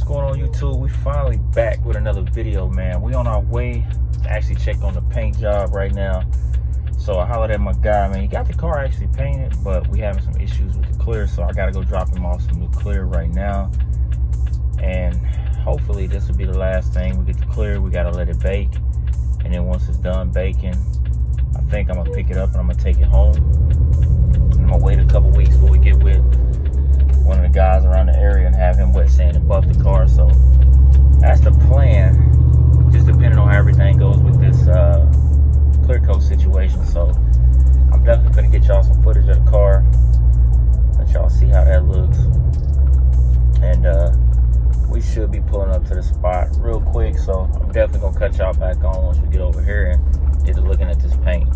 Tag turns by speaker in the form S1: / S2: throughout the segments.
S1: going on YouTube? We finally back with another video, man. We on our way to actually check on the paint job right now. So I hollered at my guy, man. He got the car actually painted, but we having some issues with the clear, so I gotta go drop him off some new clear right now. And hopefully this will be the last thing. We get the clear, we gotta let it bake, and then once it's done baking, I think I'm gonna pick it up and I'm gonna take it home. I'm gonna wait a couple weeks before we get with one of the guys around the area and have him wet sand and buff the car. So that's the plan, just depending on how everything goes with this clear coat situation. So I'm definitely gonna get y'all some footage of the car, let y'all see how that looks, and we should be pulling up to the spot real quick. So I'm definitely gonna cut y'all back on once we get over here and get to looking at this paint.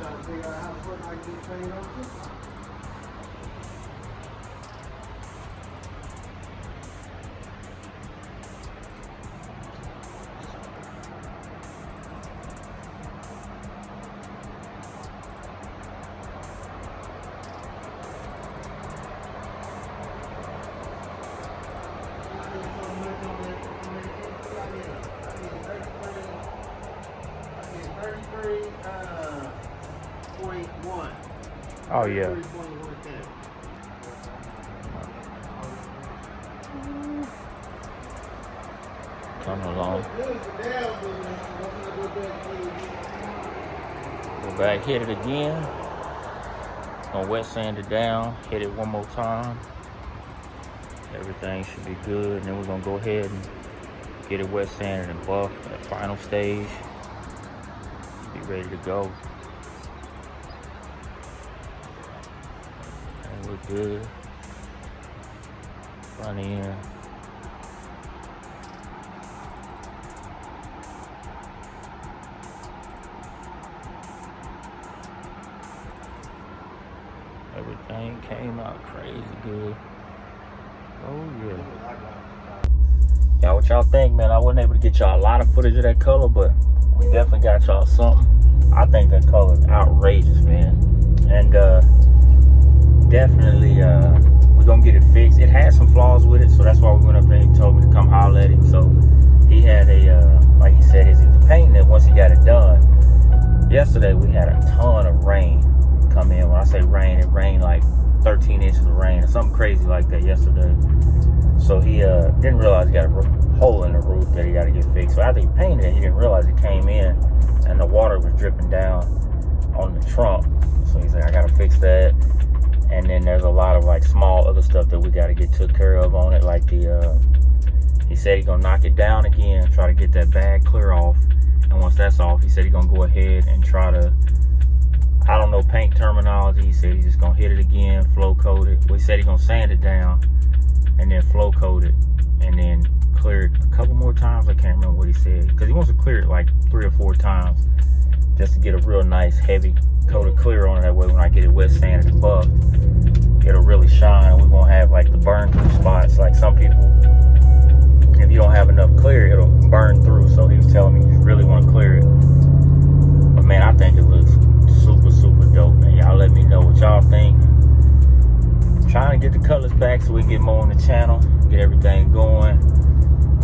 S2: Trying to figure out how the fuck I can get paint on this.
S1: Oh yeah. Coming along. Go back, hit it again. Gonna wet sand it down, hit it one more time. Everything should be good. And then we're gonna go ahead and get it wet sanded and buff at final stage. Be ready to go. Look good. Front end. Everything came out crazy good. Oh yeah. Y'all, what y'all think, man? I wasn't able to get y'all a lot of footage of that color, but we definitely got y'all something. I think that color is outrageous, man. And definitely we're gonna get it fixed. It had some flaws with it, so that's why we went up there and he told me to come holler at him. So he had a like he said, he was painting it once he got it done. Yesterday we had a ton of rain come in. When I say rain, it rained like 13 inches of rain or something crazy like that yesterday. So he didn't realize he got a hole in the roof that he got to get fixed. So after he painted it, he didn't realize it came in and the water was dripping down on the trunk. So he's like, I gotta fix that. And then there's a lot of like small other stuff that we got to get took care of on it. Like the, he said he's gonna knock it down again, try to get that bag clear off. And once that's off, he said he's gonna go ahead and try to, I don't know paint terminology. He said he's just gonna hit it again, flow coat it. Well, he said he's gonna sand it down and then flow coat it and then clear it a couple more times. I can't remember what he said, because he wants to clear it like 3 or 4 times just to get a real nice heavy coat of clear on it. That way when I get it wet sanded and buffed, it'll really shine. We won't have like the burn through spots. Like some people, if you don't have enough clear, it'll burn through. So he was telling me you really want to clear it. But man, I think it looks super, super dope, man. Y'all let me know what y'all think. I'm trying to get the Cutlass back so we can get more on the channel, get everything going,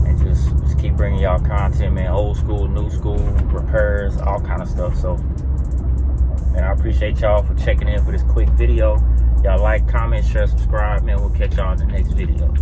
S1: and just keep bringing y'all content, man. Old school, new school, repairs, all kind of stuff. So, and I appreciate y'all for checking in for this quick video. Y'all like, comment, share, subscribe, man. We'll catch y'all in the next video.